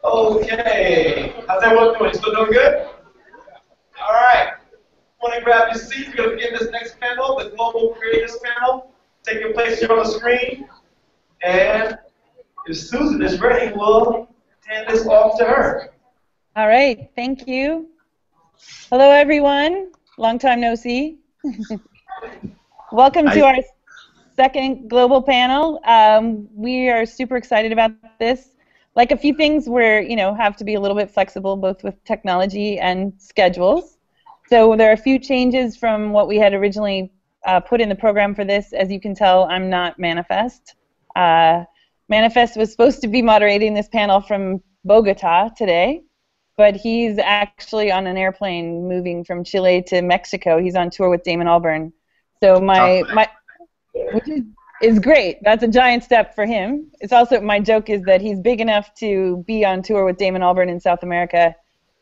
Okay. How's everyone doing? Still doing good? All right. Want to grab your seats? We're going to begin this next panel, the Global Creators Panel, taking place here on the screen. And if Susan is ready, we'll hand this off to her. All right. Thank you. Hello, everyone. Long time no see. Welcome to our second global panel. We are super excited about this. Like a few things, we're have to be a little bit flexible, both with technology and schedules. So there are a few changes from what we had originally put in the program for this. As you can tell, I'm not Manifest. Manifest was supposed to be moderating this panel from Bogota today, but he's actually on an airplane moving from Chile to Mexico. He's on tour with Damon Albarn. So which is great. That's a giant step for him. It's also, my joke is that he's big enough to be on tour with Damon Albarn in South America.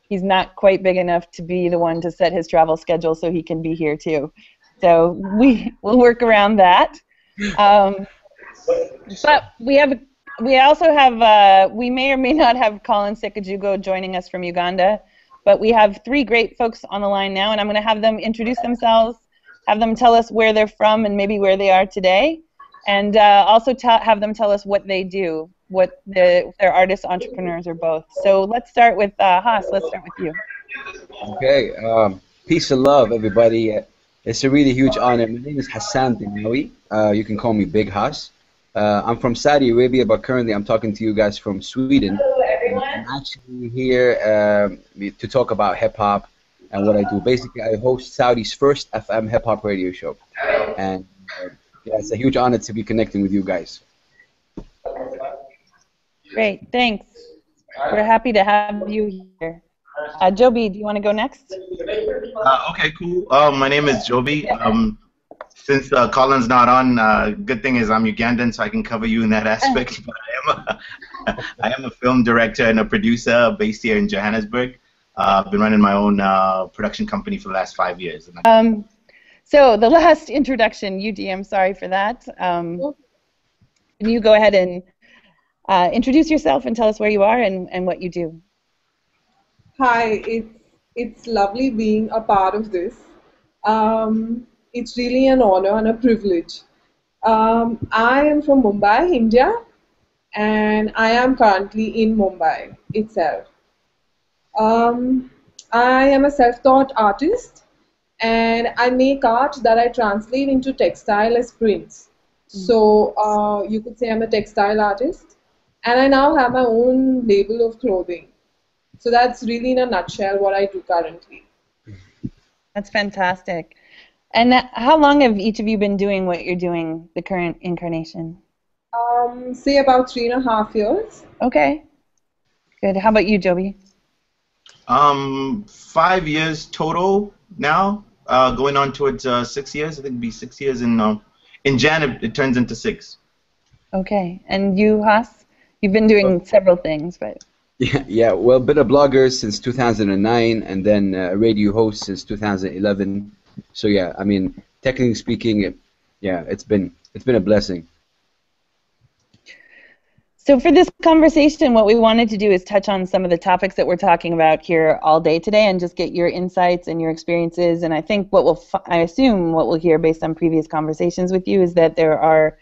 He's not quite big enough to be the one to set his travel schedule so he can be here too. So we'll work around that. But we also have, we may or may not have Colin Sekajugo joining us from Uganda, but we have three great folks on the line now, and I'm going to have them introduce themselves, have them tell us where they're from and maybe where they are today, and also have them tell us what they do, what they're artists, entrepreneurs, or both. So let's start with Haas. Let's start with you. Okay. Peace and love, everybody. It's a really huge honor. My name is Hassan Dennaoui. You can call me Big Haas. I'm from Saudi Arabia, but currently I'm talking to you guys from Sweden. Hello, everyone. I'm actually here to talk about hip-hop and what I do. Basically, I host Saudi's first FM hip-hop radio show. And yeah, it's a huge honor to be connecting with you guys. Great, thanks. We're happy to have you here. Jobie, do you want to go next? Okay, cool. My name is Jobie. Since Colin's not on, good thing is I'm Ugandan, so I can cover you in that aspect. But I am a film director and a producer based here in Johannesburg. I've been running my own production company for the last 5 years. So the last introduction, Yuti, I'm sorry for that. Can you go ahead and introduce yourself and tell us where you are and what you do? Hi, it's lovely being a part of this. It's really an honor and a privilege. I am from Mumbai, India, and I am currently in Mumbai itself. I am a self-taught artist, and I make art that I translate into textile as prints. So you could say I'm a textile artist, and I now have my own label of clothing. So that's really in a nutshell what I do currently. That's fantastic. And how long have each of you been doing what you're doing, the current incarnation? Say about 3.5 years. Okay. Good. How about you, Jobie? 5 years total now, going on towards 6 years. I think it'll be 6 years in Jan. It turns into 6. Okay. And you, Haas? You've been doing several things, but... Yeah, well, been a blogger since 2009, and then a radio host since 2011. So yeah, I mean, technically speaking, it's been a blessing. So for this conversation, what we wanted to do is touch on some of the topics that we're talking about here all day today, and just get your insights and your experiences. And I think I assume what we'll hear based on previous conversations with you is that there are,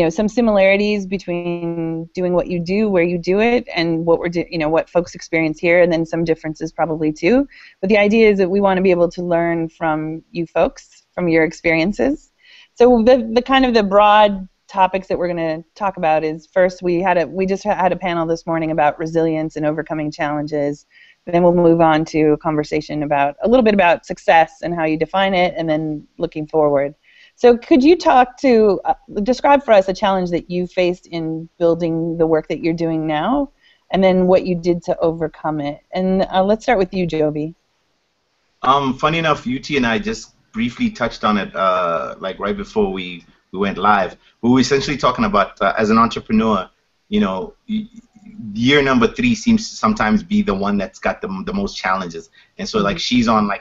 some similarities between doing what you do, where you do it, and what what folks experience here, and then some differences probably too. But the idea is that we want to be able to learn from you folks, from your experiences. So the kind of the broad topics that we're going to talk about is, first, we just had a panel this morning about resilience and overcoming challenges. And then we'll move on to a conversation about a little bit about success and how you define it, and then looking forward. So could you describe for us a challenge that you faced in building the work that you're doing now, and then what you did to overcome it? And let's start with you, Jobie. Funny enough, Yuti and I just briefly touched on it like right before we went live. We were essentially talking about, as an entrepreneur, year number 3 seems to sometimes be the one that's got the most challenges. And so like she's on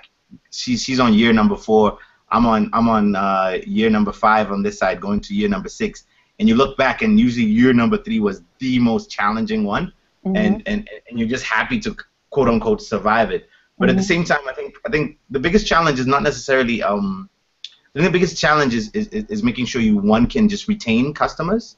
year number 4. I'm on year number 5 on this side, going to year number 6, and you look back, and usually year number 3 was the most challenging one, Mm-hmm. and you're just happy to quote unquote survive it. But at the same time, I think the biggest challenge is not necessarily I think the biggest challenge is making sure you can just retain customers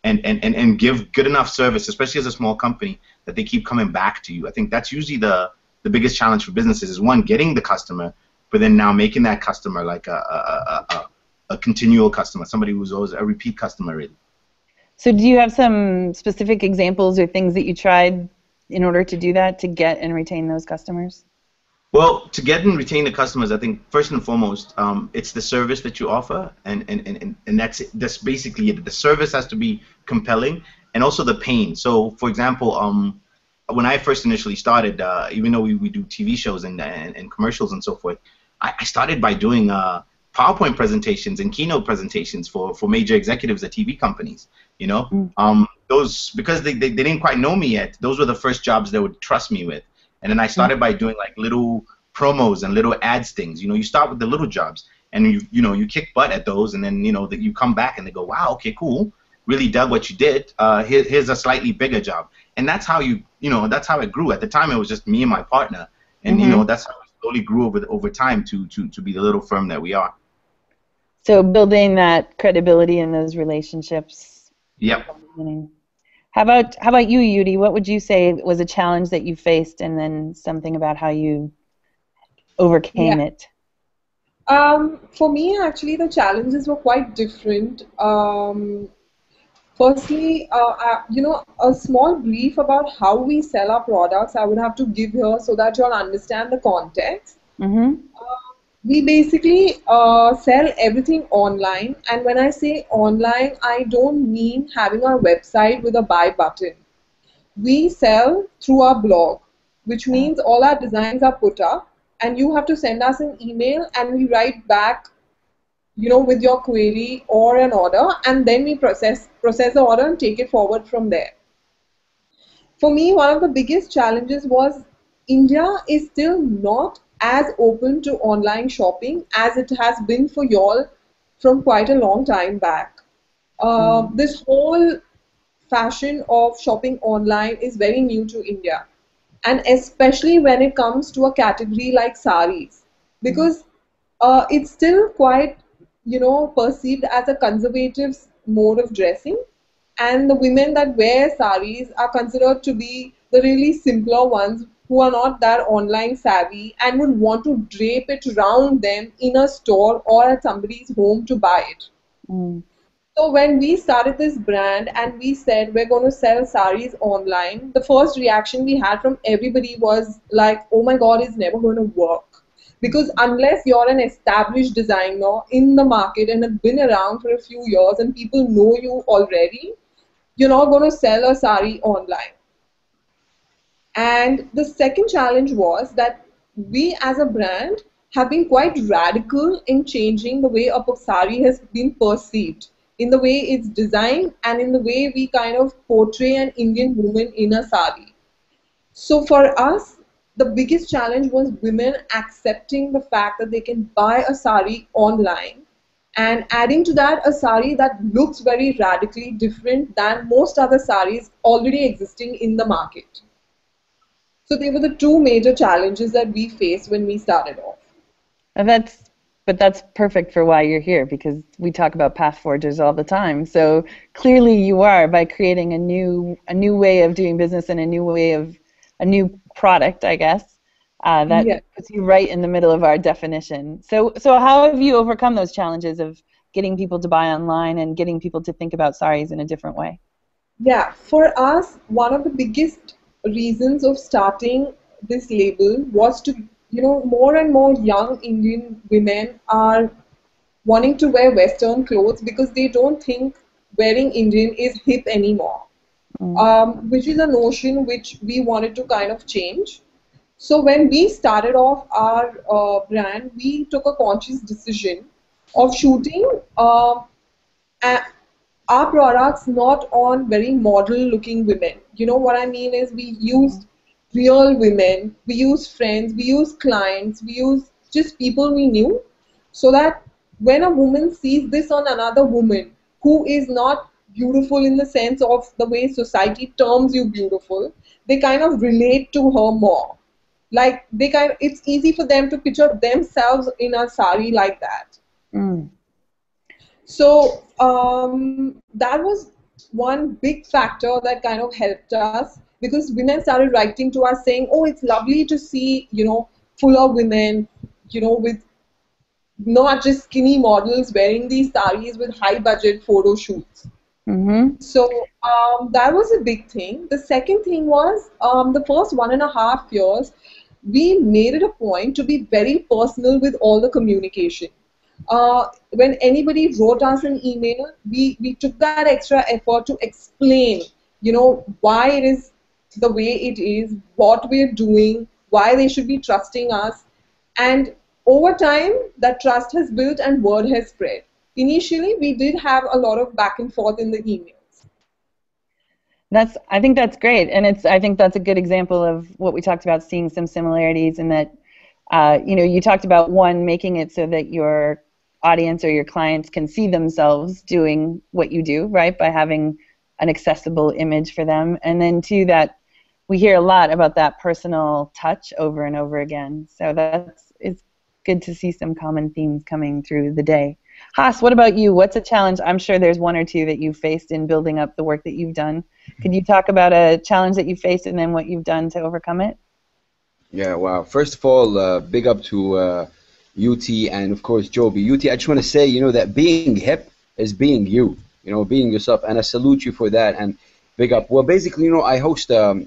and give good enough service, especially as a small company, that they keep coming back to you. I think that's usually the biggest challenge for businesses is one, getting the customer, but then now making that customer like a continual customer, somebody who's always a repeat customer, really. So do you have some specific examples or things that you tried in order to do that, to get and retain those customers? Well, to get and retain the customers, I think first and foremost, it's the service that you offer, and that's it. That's basically it. The service has to be compelling, and also the pain. So, for example, when I first initially started, even though we do TV shows and commercials and so forth, I started by doing PowerPoint presentations and keynote presentations for major executives at TV companies. You know, those, because they didn't quite know me yet. Those were the first jobs they would trust me with. And then I started by doing like little promos and little ads things. You know, you start with the little jobs, and you kick butt at those, and then that you come back and they go, wow, okay, cool, really dug what you did. Here's a slightly bigger job, and that's how that's how it grew. At the time, it was just me and my partner, and that's how it slowly grew over time to be the little firm that we are. So building that credibility in those relationships. Yep. How about you, Yuti? What would you say was a challenge that you faced, and then something about how you overcame it? For me, actually, the challenges were quite different. Firstly, a small brief about how we sell our products I would have to give here so that you all understand the context. We basically sell everything online, and when I say online, I don't mean having our website with a buy button. We sell through our blog, which means all our designs are put up, and you have to send us an email, and we write back, with your query or an order, and then we process the order and take it forward from there. For me, one of the biggest challenges was India is still not as open to online shopping as it has been for y'all from quite a long time back. This whole fashion of shopping online is very new to India, and especially when it comes to a category like saris, because it's still quite perceived as a conservative mode of dressing, and the women that wear saris are considered to be the really simpler ones who are not that online savvy and would want to drape it around them in a store or at somebody's home to buy it. So when we started this brand and we said we're going to sell saris online, the first reaction we had from everybody was like, oh my God, it's never going to work. Because unless you're an established designer in the market and have been around for a few years and people know you already, you're not going to sell a sari online. And the second challenge was that we as a brand have been quite radical in changing the way a sari has been perceived, in the way it's designed and in the way we kind of portray an Indian woman in a sari. So for us, the biggest challenge was women accepting the fact that they can buy a sari online, and adding to that a sari that looks very radically different than most other saris already existing in the market. So they were the two major challenges that we faced when we started off. And that's perfect for why you're here, because we talk about path forgers all the time. So clearly you are, by creating a new way of doing business and a new product, I guess, that puts you right in the middle of our definition. So how have you overcome those challenges of getting people to buy online and getting people to think about saris in a different way? Yeah, for us, one of the biggest reasons of starting this label was to, more and more young Indian women are wanting to wear Western clothes because they don't think wearing Indian is hip anymore, which is a notion which we wanted to kind of change. So when we started off our brand, we took a conscious decision of shooting our products not on very model-looking women. You know what I mean is we used real women, we used friends, we used clients, we used just people we knew, so that when a woman sees this on another woman who is not beautiful in the sense of the way society terms you beautiful, they kind of relate to her more. Like it's easy for them to picture themselves in a sari like that. Mm. So that was one big factor that kind of helped us, because women started writing to us saying, "Oh, it's lovely to see, fuller women, with not just skinny models wearing these saris with high budget photo shoots." Mm-hmm. So that was a big thing. The second thing was the first 1.5 years, we made it a point to be very personal with all the communication. When anybody wrote us an email, we took that extra effort to explain, why it is the way it is, what we're doing, why they should be trusting us. And over time, that trust has built and word has spread. Initially, we did have a lot of back and forth in the emails. I think that's great, and I think that's a good example of what we talked about, seeing some similarities, in that, you talked about, one, making it so that your audience or your clients can see themselves doing what you do, right, by having an accessible image for them, and then two, that we hear a lot about that personal touch over and over again. So it's good to see some common themes coming through the day. Haas, what about you? What's a challenge? I'm sure there's one or two that you've faced in building up the work that you've done. Could you talk about a challenge that you faced and then what you've done to overcome it? Yeah, wow. First of all, big up to Yuti and, of course, Jobie. Yuti, I just want to say, that being hip is being you, being yourself, and I salute you for that, and big up. Well, basically, I host a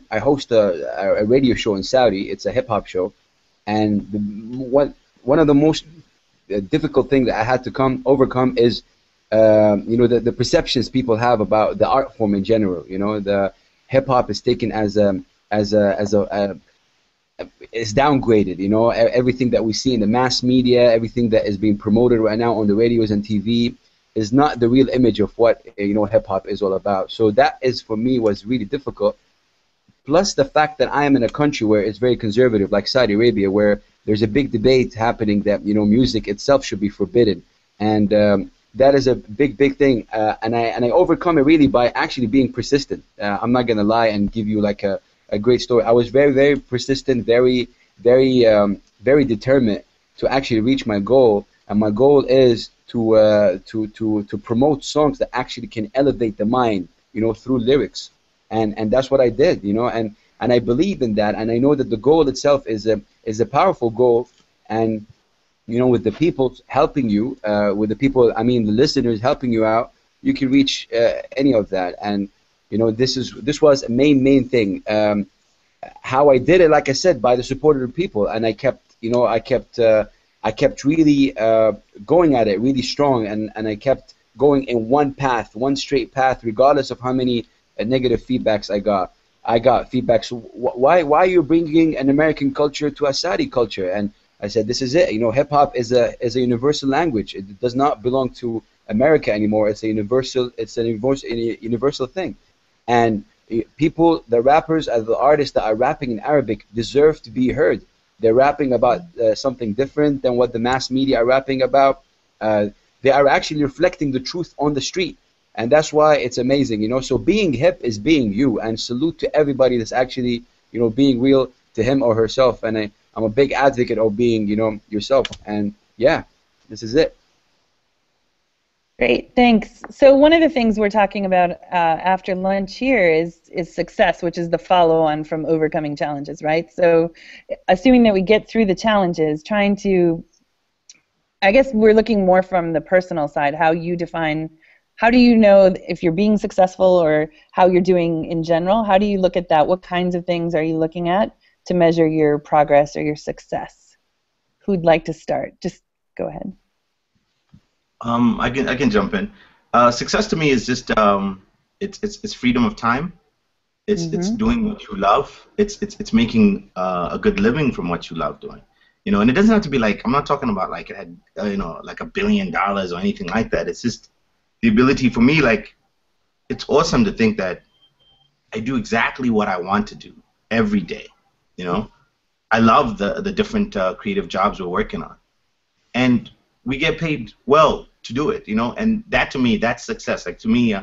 radio show in Saudi. It's a hip-hop show, and one of the most difficult thing that I had to overcome is the perceptions people have about the art form in general. The hip hop is taken as it's downgraded. Everything that we see in the mass media, everything that is being promoted right now on the radios and TV is not the real image of what hip hop is all about. So that for me was really difficult. Plus the fact that I am in a country where it's very conservative, like Saudi Arabia, where there's a big debate happening that music itself should be forbidden, and that is a big thing. And I overcome it really by actually being persistent. I'm not gonna lie and give you like a great story. I was very persistent, very determined to actually reach my goal, and my goal is to promote songs that actually can elevate the mind, through lyrics, and that's what I did, and I believe in that, and I know that the goal itself is a powerful goal, and with the people helping you, the listeners helping you out, you can reach any of that, and this was a main thing. How I did it, like I said, by the support of the people, and I kept really going at it really strong, and I kept going in one straight path, regardless of how many negative feedbacks I got. I got feedbacks. Why are you bringing an American culture to a Saudi culture? And I said, this is it. Hip hop is a universal language. It does not belong to America anymore. It's a universal thing. And people, the rappers, the artists that are rapping in Arabic deserve to be heard. They're rapping about something different than what the mass media are rapping about. They are actually reflecting the truth on the street. And that's why it's amazing, So being hip is being you, and salute to everybody that's actually, being real to him or herself. And I'm a big advocate of being, yourself. And yeah, this is it. Great, thanks. So one of the things we're talking about after lunch here is success, which is the follow-on from overcoming challenges, right? So assuming that we get through the challenges, I guess we're looking more from the personal side, how do you know if you're being successful or how you're doing in general? How do you look at that? What kinds of things are you looking at to measure your progress or your success? Who'd like to start? Just go ahead. I can jump in. Success to me is just it's freedom of time. It's doing what you love. It's making a good living from what you love doing. And it doesn't have to be like, I'm not talking about like it had like $1 billion or anything like that. It's just the ability for me, like, it's awesome to think that I do exactly what I want to do every day. I love the different creative jobs we're working on, and we get paid well to do it. And that, to me, that's success. Like, to me,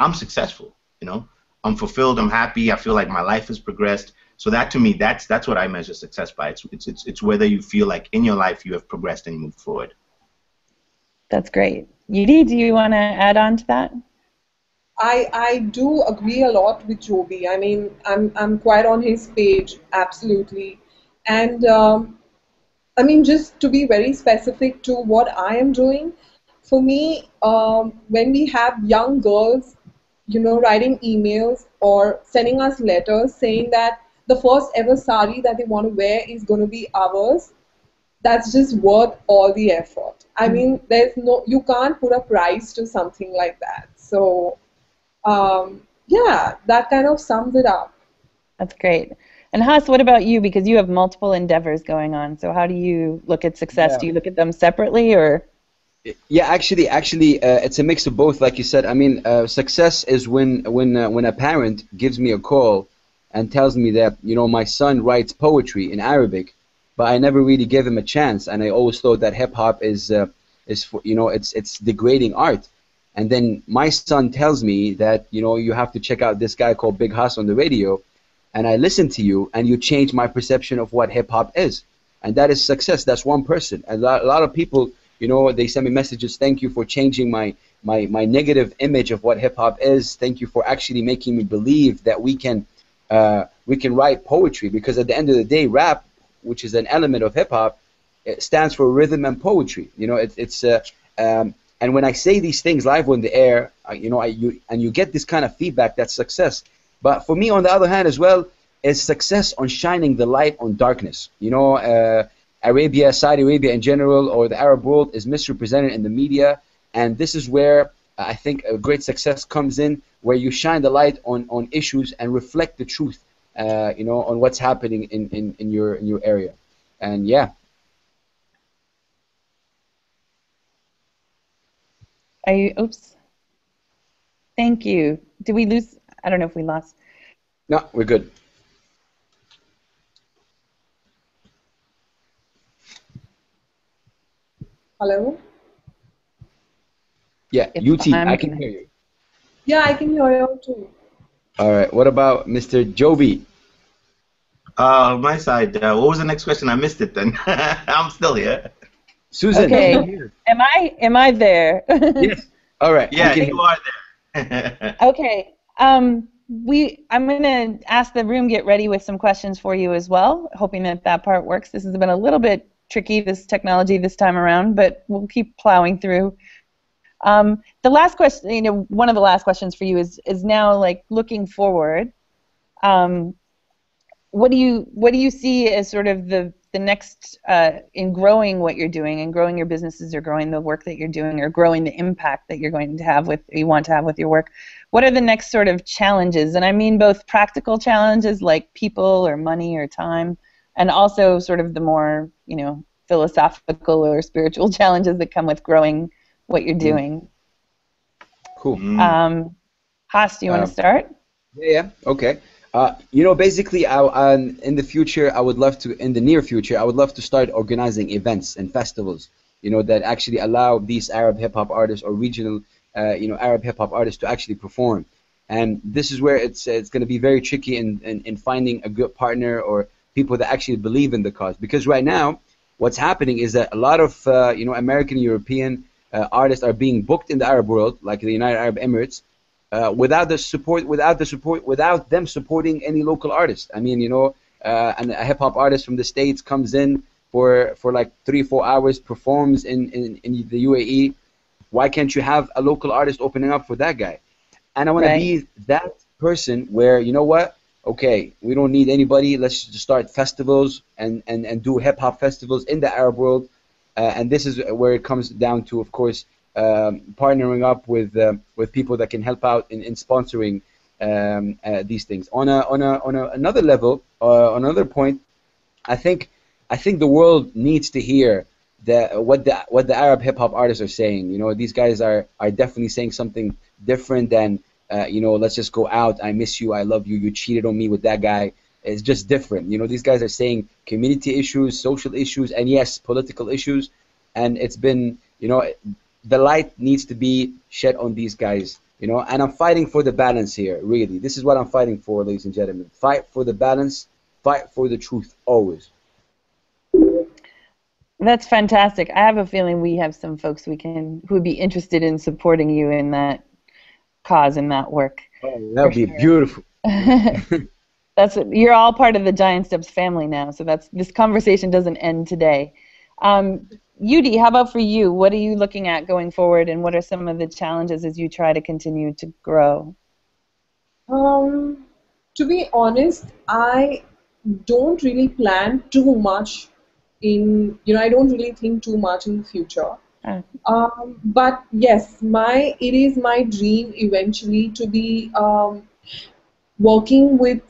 I'm successful. You know, I'm fulfilled. I'm happy. I feel like my life has progressed. So that to me, that's what I measure success by. It's whether you feel like in your life you have progressed and moved forward. That's great. Yuti, do you want to add on to that? I do agree a lot with Jobie. I mean, I'm quite on his page, absolutely. And I mean, just to be very specific to what I am doing, for me, when we have young girls, you know, writing emails or sending us letters saying that the first ever sari that they want to wear is going to be ours, that's just worth all the effort. I mean, you can't put a price to something like that. So, yeah, that kind of sums it up. That's great. And Haas, what about you? Because you have multiple endeavors going on. So how do you look at success? Yeah. Do you look at them separately, or? Yeah, actually, it's a mix of both. Like you said, I mean, success is when a parent gives me a call and tells me that, you know, my son writes poetry in Arabic, but I never really gave him a chance, and I always thought that hip hop is for, you know, it's degrading art. And then my son tells me that, you know, you have to check out this guy called Big Hass on the radio, and I listen to you, and you change my perception of what hip hop is, and that is success. That's one person. And a lot of people, you know, they send me messages. Thank you for changing my negative image of what hip hop is. Thank you for actually making me believe that we can write poetry, because at the end of the day, rap, which is an element of hip hop, it stands for rhythm and poetry. You know, and when I say these things live on the air, you know, you get this kind of feedback, that's success. But for me, on the other hand, as well, is success on shining the light on darkness. You know, Arabia, Saudi Arabia in general, or the Arab world is misrepresented in the media, and this is where I think a great success comes in, where you shine the light on issues and reflect the truth, you know, on what's happening in your area. And yeah. Oops. Thank you. Did we lose? I don't know if we lost. No, we're good. Hello? Yeah, Yuti, I can hear you. Yeah, I can hear you too. All right. What about Mr. Jobie? My side. What was the next question? I missed it then. I'm still here. Susan. Okay. Am I there? Yes. All right. Yeah, you are there. Okay. I'm going to ask the room get ready with some questions for you as well, hoping that part works. This has been a little bit tricky, this technology this time around, but we'll keep plowing through. The last question, you know, one of the last questions for you is now, like, looking forward. What do you see as sort of the next in growing what you're doing and growing your businesses, or growing the work that you're doing, or growing the impact that you want to have with your work? What are the next sort of challenges? And I mean both practical challenges like people or money or time, and also sort of the more, you know, philosophical or spiritual challenges that come with growing what you're doing. Cool. Haas, do you want to start? Yeah. Okay. You know, basically, in the future, in the near future, I would love to start organizing events and festivals, you know, that actually allow these Arab hip hop artists or regional, you know, Arab hip hop artists to actually perform. And this is where it's going to be very tricky in finding a good partner or people that actually believe in the cause. Because right now, what's happening is that a lot of you know, American, European artists are being booked in the Arab world, like the United Arab Emirates, without them supporting any local artist. I mean, you know, and a hip hop artist from the States comes in for like 3-4 hours, performs in the UAE. Why can't you have a local artist opening up for that guy? And I want to be that person where, you know what? Okay, we don't need anybody. Let's just start festivals and do hip hop festivals in the Arab world. And this is where it comes down to, of course, partnering up with people that can help out in sponsoring these things. On another level, another point, I think the world needs to hear what the Arab hip hop artists are saying. You know, these guys are definitely saying something different than you know, let's just go out, I miss you, I love you, you cheated on me with that guy. It's just different. You know, these guys are saying community issues, social issues, and yes, political issues. And it's been, you know, the light needs to be shed on these guys You know, and I'm fighting for the balance here, really. This is what I'm fighting for, ladies and gentlemen. Fight for the balance, fight for the truth, always. That's fantastic. I have a feeling we have some folks who would be interested in supporting you in that cause and that work. Oh, that would be beautiful. You're all part of the Giant Steps family now, so this conversation doesn't end today. Yuti, how about for you? What are you looking at going forward, and what are some of the challenges as you try to continue to grow? To be honest, I don't really plan too much I don't really think too much in the future. But yes, it is my dream eventually to be working with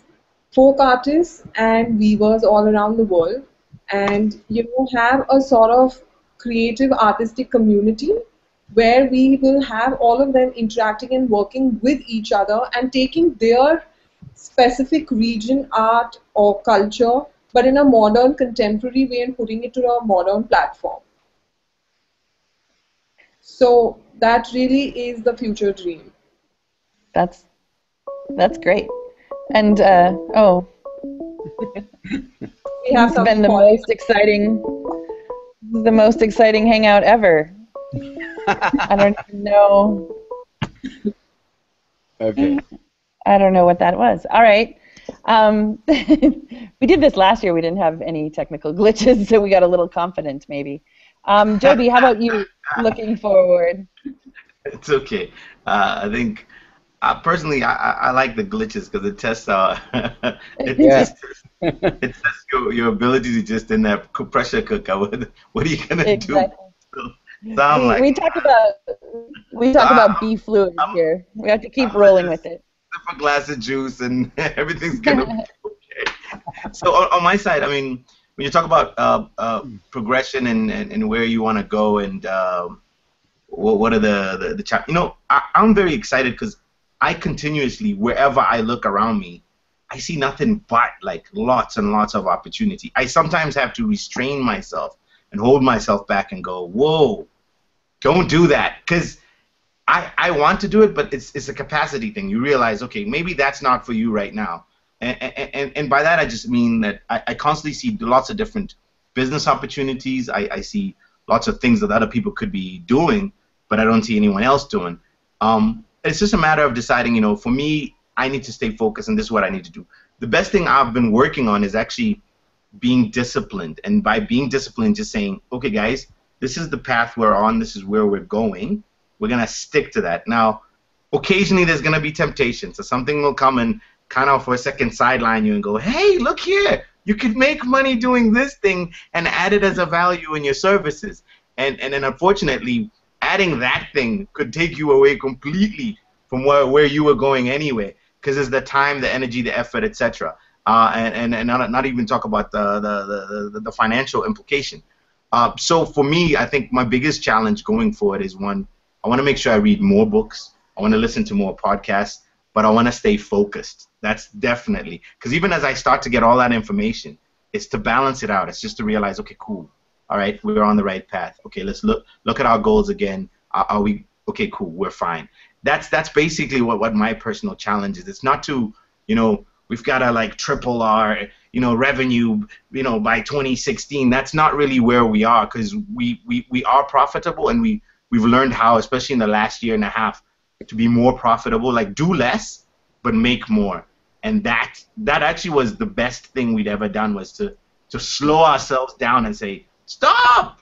folk artists and weavers all around the world, and have a sort of creative artistic community where we will have all of them interacting and working with each other and taking their specific region art or culture, but in a modern, contemporary way, and putting it to a modern platform. So that really is the future dream. That's great. And we have been the most exciting hangout ever. I don't even know. Okay. I don't know what that was. All right. We did this last year. We didn't have any technical glitches, so we got a little confident, maybe. Jobie, how about you looking forward? It's okay. I think personally, I like the glitches because it tests it tests your ability to just in that pressure cooker. What are you gonna do? We talk about be fluid here. We have to keep rolling with it. Sip a glass of juice and everything's gonna be okay. So on my side, I mean, when you talk about progression and where you want to go and what are the I'm very excited because I continuously, wherever I look around me, I see nothing but like lots and lots of opportunity. I sometimes have to restrain myself and hold myself back and go, whoa, don't do that, because I want to do it, but it's a capacity thing. You realize, okay, maybe that's not for you right now. And by that I just mean that I constantly see lots of different business opportunities. I see lots of things that other people could be doing, but I don't see anyone else doing. It's just a matter of deciding, for me, I need to stay focused, and this is what I need to do. The best thing I've been working on is actually being disciplined. And by being disciplined, just saying, okay, guys, this is the path we're on. This is where we're going. We're going to stick to that. Now, occasionally there's going to be temptation. So something will come and kind of for a second sideline you and go, hey, look here. You could make money doing this thing and add it as a value in your services. And then unfortunately, adding that thing could take you away completely from where you were going anyway, because it's the time, the energy, the effort, etc. And not even talk about the financial implication. So for me, I think my biggest challenge going forward is one, I want to make sure I read more books. I want to listen to more podcasts, but I want to stay focused. That's definitely, because even as I start to get all that information, it's to balance it out. It's just to realize, okay, cool. All right, we're on the right path. Okay, let's look at our goals again. Are we okay? Cool, we're fine. That's basically what my personal challenge is. It's not to, we've got to like triple our, revenue, by 2016. That's not really where we are, because we are profitable, and we've learned how, especially in the last year and a half, to be more profitable. Like, do less, but make more. And that actually was the best thing we'd ever done, was to slow ourselves down and say, stop.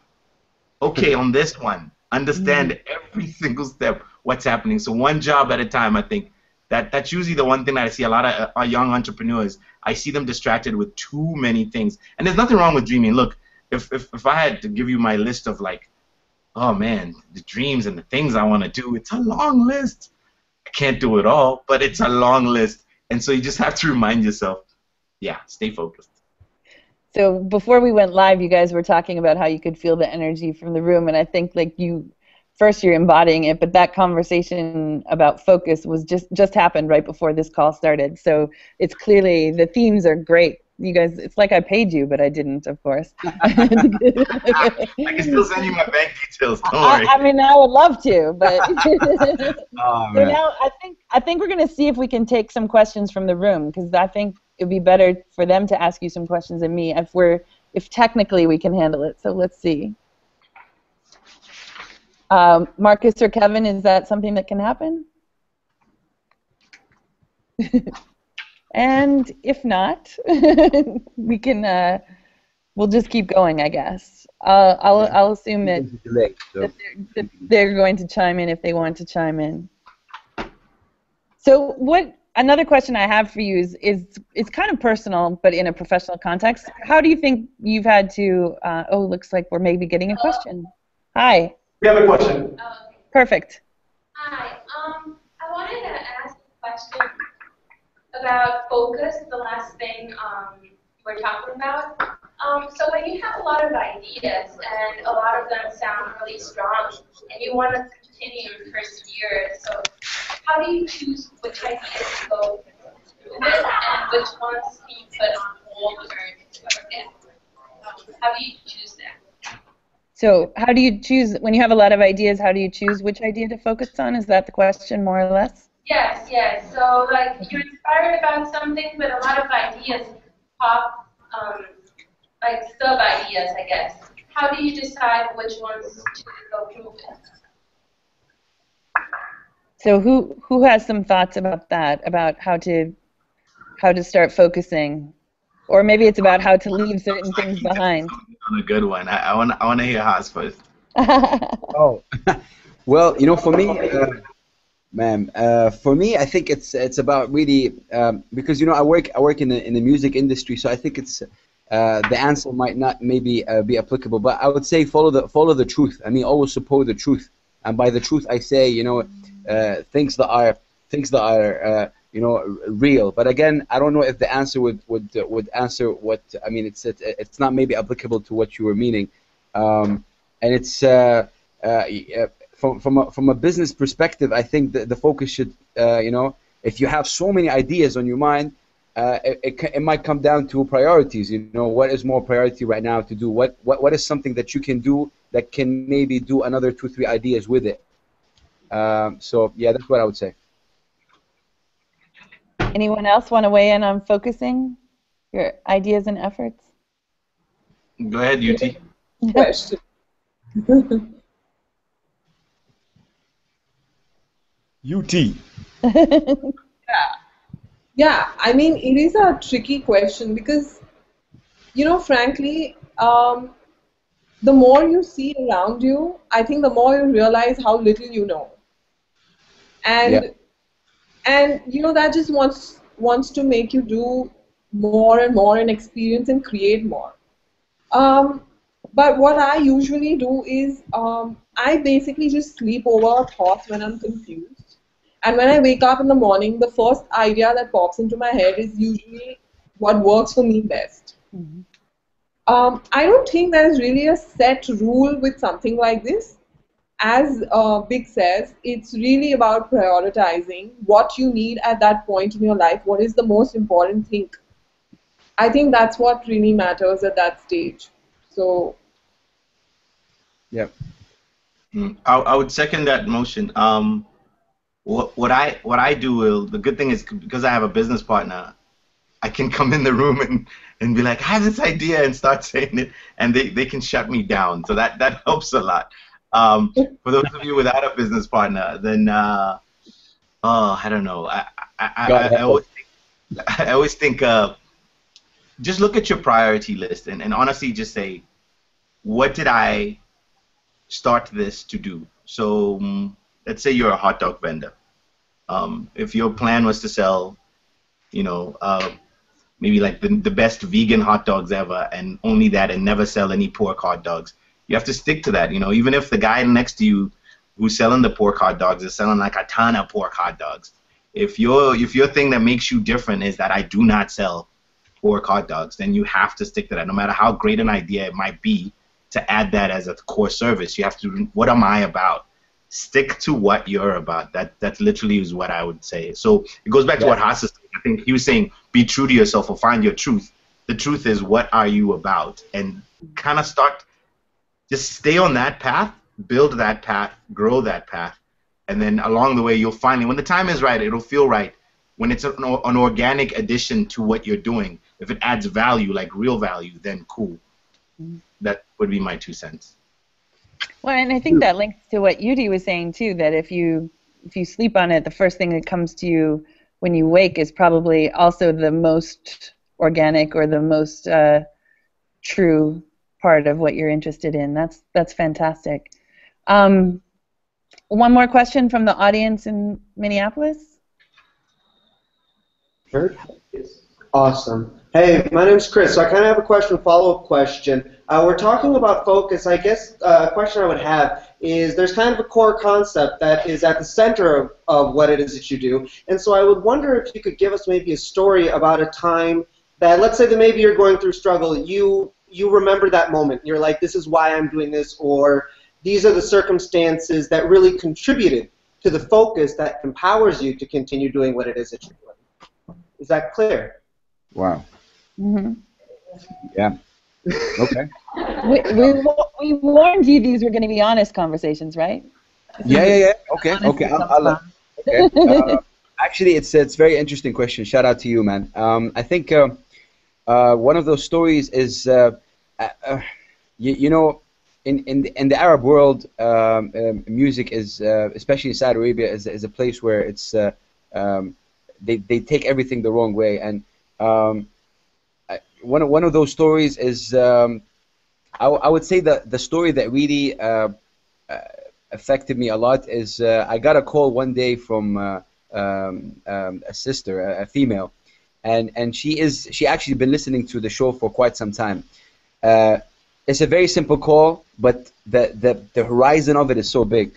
Okay, on this one, understand every single step what's happening. So one job at a time. I think that's usually the one thing that I see a lot of our young entrepreneurs. I see them distracted with too many things. And there's nothing wrong with dreaming. Look, if I had to give you my list of like, oh man, the dreams and the things I want to do, it's a long list. I can't do it all, but it's a long list. And so you just have to remind yourself, yeah, stay focused. So before we went live, you guys were talking about how you could feel the energy from the room, and I think like first you're embodying it, but that conversation about focus was just happened right before this call started. So it's clearly, the themes are great, you guys, it's like I paid you, but I didn't, of course. I can still send you my bank details. Don't worry. I mean, I would love to, but Oh, so man. now I think we're going to see if we can take some questions from the room, because I think it'd be better for them to ask you some questions than me if technically we can handle it. So let's see. Marcus or Kevin, is that something that can happen? And if not, we can. We'll just keep going, I guess. I'll assume that, they're going to chime in if they want to chime in. So another question I have for you is it's kind of personal, but in a professional context. How do you think you've had to? Oh, looks like we're maybe getting a question. Hi. We have a question. Perfect. Hi. I wanted to ask a question about focus, the last thing we're talking about. So when you have a lot of ideas and a lot of them sound really strong and you want to continue and persevere, so how do you choose which ideas to go with and which ones you put on hold or how do you choose that? So how do you choose, when you have a lot of ideas, how do you choose which idea to focus on? Is that the question, more or less? Yes, yes. So like you're inspired about something, but a lot of ideas pop, like sub-ideas, I guess. How do you decide which ones to go through with? So who has some thoughts about that, about how to start focusing? Or maybe it's about how to leave certain things behind. On a good one. I want to hear Haas first. Oh, well, for me, for me, I think it's about really because I work in the music industry, so I think it's the answer might not maybe be applicable, but I would say follow the truth. I mean, always support the truth, and by the truth I say things that are real. But again, I don't know if the answer would answer what I mean. It's not maybe applicable to what you were meaning, and it's from a business perspective. I think the focus should if you have so many ideas on your mind, it might come down to priorities. What is more priority right now to do? What is something that you can do that can maybe do another 2-3 ideas with it? So yeah, that's what I would say. Anyone else want to weigh in on focusing your ideas and efforts? Go ahead, Yuti. Question. UT. Yeah, I mean, it is a tricky question because, frankly, the more you see around you, I think the more you realize how little you know. And that just wants to make you do more and more and experience and create more. But what I usually do is I basically just sleep over thoughts when I'm confused. And when I wake up in the morning, the first idea that pops into my head is usually what works for me best. Mm-hmm. I don't think there is really a set rule with something like this. As Big says, it's really about prioritizing what you need at that point in your life. What is the most important thing? I think that's what really matters at that stage. So, yeah. I would second that motion. What I do, Will, the good thing is because I have a business partner, I can come in the room and be like, I have this idea and start saying it, and they can shut me down. So that helps a lot. For those of you without a business partner, then I don't know. I always think just look at your priority list and honestly just say, what did I start this to do? So let's say you're a hot dog vendor. If your plan was to sell, maybe like the best vegan hot dogs ever and only that and never sell any pork hot dogs, you have to stick to that. Even if the guy next to you who's selling the pork hot dogs is selling like a ton of pork hot dogs, if your thing that makes you different is that I do not sell pork hot dogs, then you have to stick to that. No matter how great an idea it might be, to add that as a core service, you have to, what am I about? Stick to what you're about. That literally is what I would say. So it goes back to what Haas is saying. I think he was saying, be true to yourself or find your truth. the truth is, what are you about? And kind of just stay on that path, build that path, grow that path, and then along the way you'll finally, when the time is right, it'll feel right. When it's an organic addition to what you're doing, if it adds value, like real value, then cool. That would be my 2 cents. Well, and I think that links to what Yuti was saying too, that if you sleep on it, the first thing that comes to you when you wake is probably also the most organic or the most true part of what you're interested in. That's fantastic. One more question from the audience in Minneapolis. Sure. Awesome. Hey, my name's Chris. So I kind of have a question, a follow-up question. We're talking about focus. I guess a question I would have is there's kind of a core concept that is at the center of what it is that you do. And so I would wonder if you could give us maybe a story about a time that, let's say that maybe you're going through struggle, you remember that moment. You're like, this is why I'm doing this, or these are the circumstances that really contributed to the focus that empowers you to continue doing what it is that you're doing. Is that clear? Wow. Mm-hmm. Yeah. Okay. We warned you these were going to be honest conversations, right? Yeah. Okay. Okay. Actually, it's very interesting question. Shout out to you, man. I think one of those stories is, you know, in the Arab world, music is, especially in Saudi Arabia, is a place where it's they take everything the wrong way. And one of those stories is, I would say that the story that really affected me a lot is I got a call one day from a sister, a female, and she actually been listening to the show for quite some time. It's a very simple call, but the horizon of it is so big.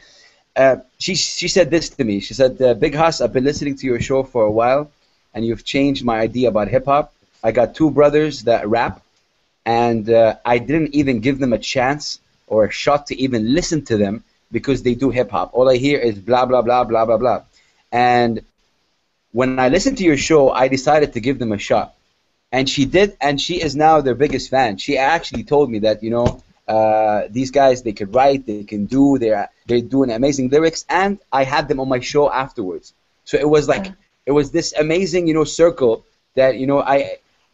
She said this to me. She said, Big Hass, I've been listening to your show for a while, and you've changed my idea about hip-hop. I got 2 brothers that rap, and I didn't even give them a chance or a shot to even listen to them because they do hip-hop. All I hear is blah, blah, blah, blah, blah, blah. And when I listened to your show, I decided to give them a shot. And she did, and she is now their biggest fan. She actually told me that, you know, these guys, they could write, they can do, they're doing amazing lyrics, and I had them on my show afterwards. So it was like, it was this amazing, you know, circle that, you know,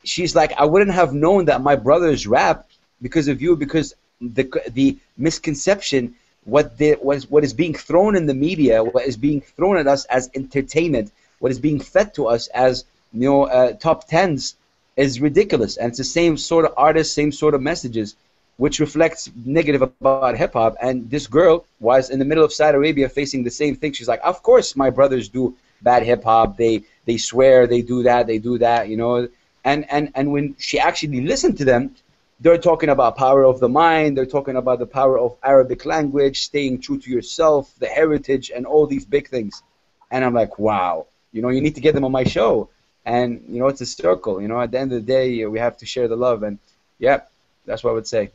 she's like, I wouldn't have known that my brothers rap because of you, because the misconception, what is being thrown in the media, what is being thrown at us as entertainment, what is being fed to us as, you know, top 10s is ridiculous. And it's the same sort of artists, same sort of messages, which reflects negative about hip-hop. And this girl was in the middle of Saudi Arabia facing the same thing. She's like, of course my brothers do bad hip-hop. They swear, they do that, you know. And when she actually listened to them, they're talking about power of the mind, they're talking about the power of Arabic language, staying true to yourself, the heritage, and all these big things. And I'm like, wow, you know, you need to get them on my show. And, you know, it's a circle. You know, at the end of the day, we have to share the love. And, yeah, that's what I would say.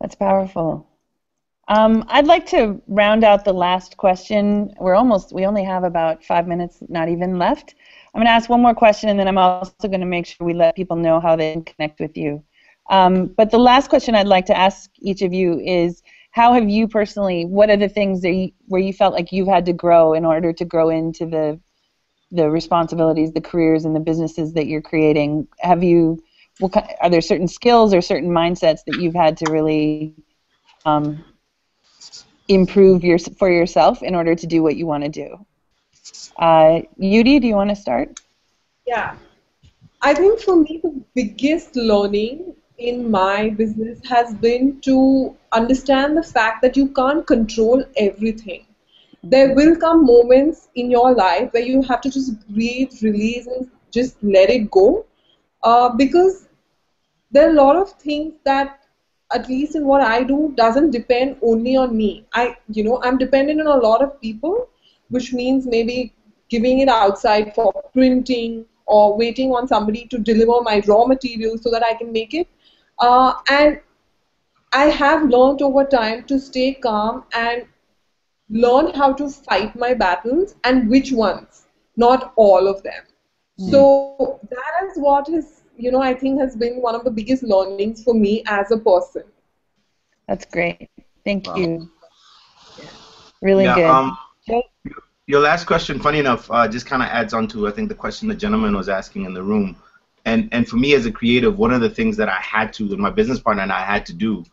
That's powerful. I'd like to round out the last question. We only have about 5 minutes, not even left. I'm going to ask one more question, and then I'm also going to make sure we let people know how they can connect with you. But the last question I'd like to ask each of you is, how have you personally, what are the things that where you felt like you've had to grow in order to grow into the responsibilities, the careers, and the businesses that you're creating? Are there certain skills or certain mindsets that you've had to really improve for yourself in order to do what you want to do? Yuti, do you want to start? Yeah. I think for me the biggest learning in my business has been to understand the fact that you can't control everything. There will come moments in your life where you have to just breathe, release, and just let it go. Because there are a lot of things that, at least in what I do, doesn't depend only on me. I'm dependent on a lot of people, which means maybe giving it outside for printing or waiting on somebody to deliver my raw materials so that I can make it. And I have learned over time to stay calm and learn how to fight my battles, and which ones, not all of them. So that is what is, I think has been one of the biggest learnings for me as a person. That's great. Thank you. Really Yeah, good. your last question, funny enough, just kind of adds on to, I think, the question the gentleman was asking in the room. And for me as a creative, one of the things that I had to, that my business partner and I had to do,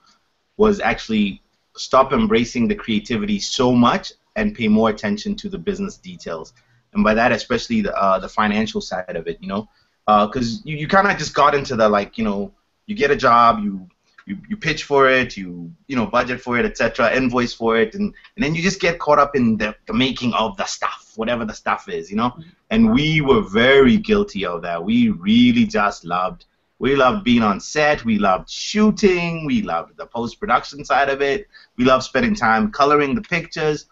was actually stop embracing the creativity so much and pay more attention to the business details. And by that, especially the financial side of it, because you kind of just got into the, like, you get a job, you pitch for it, you budget for it, etc., invoice for it, and then you just get caught up in the making of the stuff, whatever the stuff is, And we were very guilty of that. We really just loved being on set, we loved shooting, we loved the post-production side of it, we loved spending time coloring the pictures.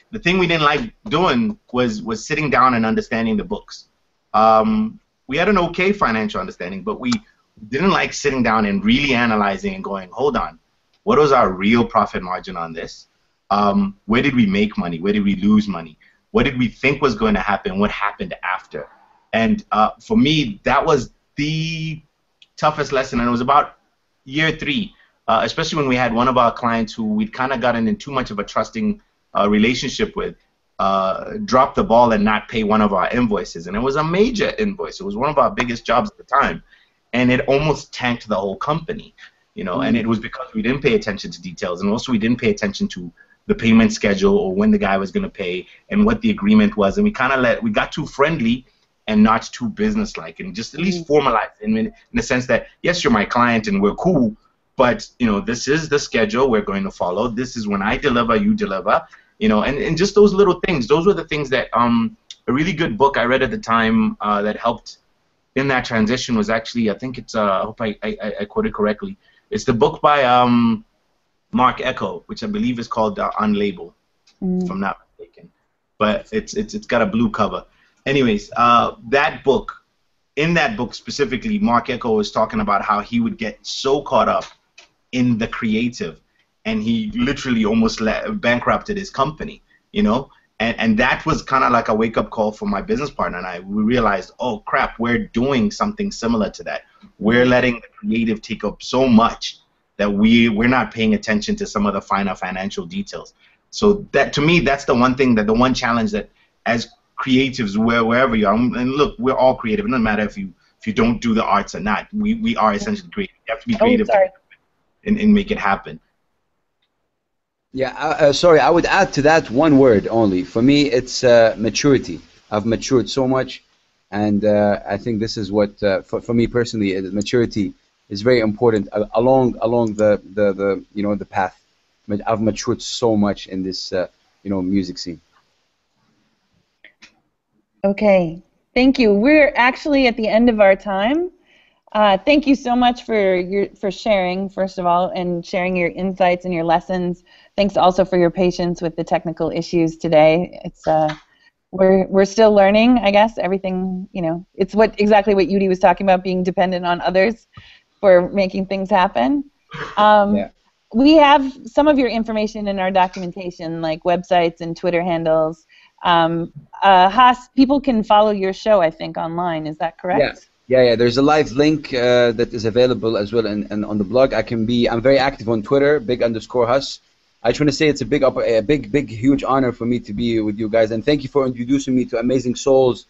The thing we didn't like doing was sitting down and understanding the books. We had an okay financial understanding, but we didn't like sitting down and really analyzing and going, hold on, what was our real profit margin on this? Where did we make money? Where did we lose money? What did we think was going to happen? What happened after? And for me, that was the toughest lesson, and it was about year 3, especially when we had one of our clients who we'd kind of gotten in too much of a trusting relationship with, drop the ball and not pay one of our invoices. And it was a major invoice. It was one of our biggest jobs at the time. And it almost tanked the whole company, and it was because we didn't pay attention to details, and also we didn't pay attention to the payment schedule or when the guy was going to pay and what the agreement was, and we got too friendly and not too businesslike, and just at least formalized in the sense that, yes, you're my client and we're cool, but this is the schedule we're going to follow. This is when I deliver, you deliver, and just those little things. Those were the things that a really good book I read at the time that helped in that transition was actually, I think it's, I hope I quote it correctly, it's the book by Mark Ecko, which I believe is called Unlabeled, if I'm not mistaken. But it's got a blue cover. Anyways, that book, in that book specifically, Mark Ecko was talking about how he would get so caught up in the creative, and he literally almost bankrupted his company, And that was kind of like a wake-up call for my business partner and I. We realized, oh, crap, we're doing something similar to that. We're letting the creative take up so much that we're not paying attention to some of the finer financial details. So that, to me, that's the one thing, the one challenge that as creatives, wherever you are, and look, we're all creative. It doesn't matter if you don't do the arts or not. We are essentially creative. You have to be creative and make it happen. Yeah, sorry, I would add to that one word only. For me, it's maturity. I've matured so much, and I think this is what, for me personally, maturity is very important along the path. I've matured so much in this music scene. Okay, thank you. We're actually at the end of our time. Thank you so much for sharing, first of all, and sharing your insights and your lessons. Thanks also for your patience with the technical issues today. It's we're still learning, I guess. Everything, it's exactly what Yuti was talking about, being dependent on others for making things happen. Yeah. We have some of your information in our documentation, like websites and Twitter handles. Haas, people can follow your show, I think, online. Is that correct? Yeah. There's a live link that is available as well, and on the blog. I'm very active on Twitter, big_Haas. I just want to say it's a big, huge honor for me to be with you guys, and thank you for introducing me to amazing souls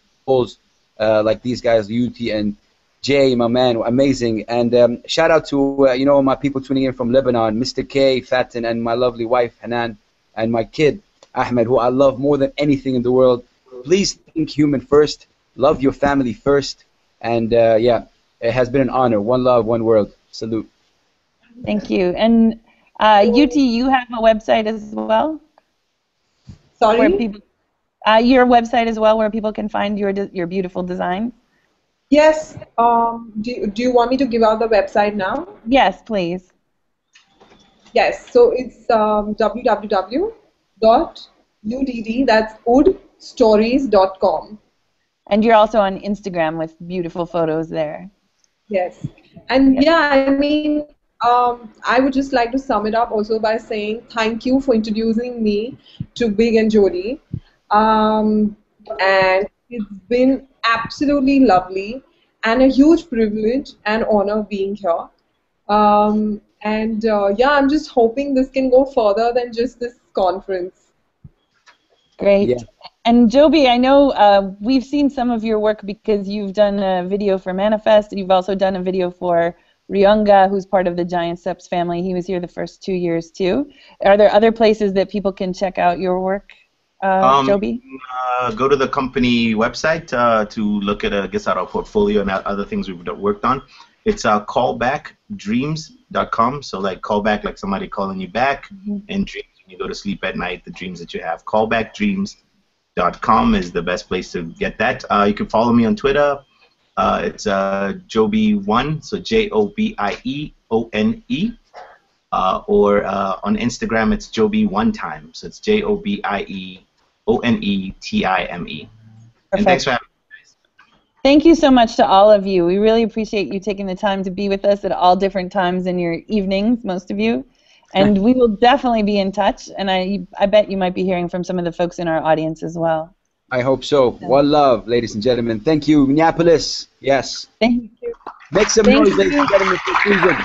like these guys, Yuti and Jay, my man, amazing. And shout out to my people tuning in from Lebanon, Mr. K, Fatin, and my lovely wife Hanan, and my kid Ahmed, who I love more than anything in the world. Please think human first, love your family first, and it has been an honor. One love, one world. Salute. Thank you. And Yuti, you have a website as well? Sorry? Your website as well, where people can find your beautiful designs? Yes. Do you want me to give out the website now? Yes, please. Yes. So it's www.udd, that's woodstories.com. And you're also on Instagram with beautiful photos there. Yes. And I mean, I would just like to sum it up also by saying thank you for introducing me to Big and Jodie. And it's been absolutely lovely and a huge privilege and honor being here. Yeah, I'm just hoping this can go further than just this conference. Great. Yeah. And Jobie, I know we've seen some of your work because you've done a video for Manifest, and you've also done a video for Ryunga, who's part of the Giant Steps family. He was here the first 2 years too. Are there other places that people can check out your work, Jobie? Go to the company website to look at, I guess, our portfolio and other things we've worked on. It's callbackdreams.com. So like callback, like somebody calling you back, and dreams when you go to sleep at night, the dreams that you have. Callbackdreams.com is the best place to get that. You can follow me on Twitter. It's Jobie1, so Jobieone. Or on Instagram, it's Jobie1time. So it's Jobieonetime. And thanks for having me. Thank you so much to all of you. We really appreciate you taking the time to be with us at all different times in your evenings, most of you. And we will definitely be in touch, and I bet you might be hearing from some of the folks in our audience as well. I hope so. One love, ladies and gentlemen. Thank you, Minneapolis. Yes. Thank you. Make some noise, ladies and gentlemen, for Susan.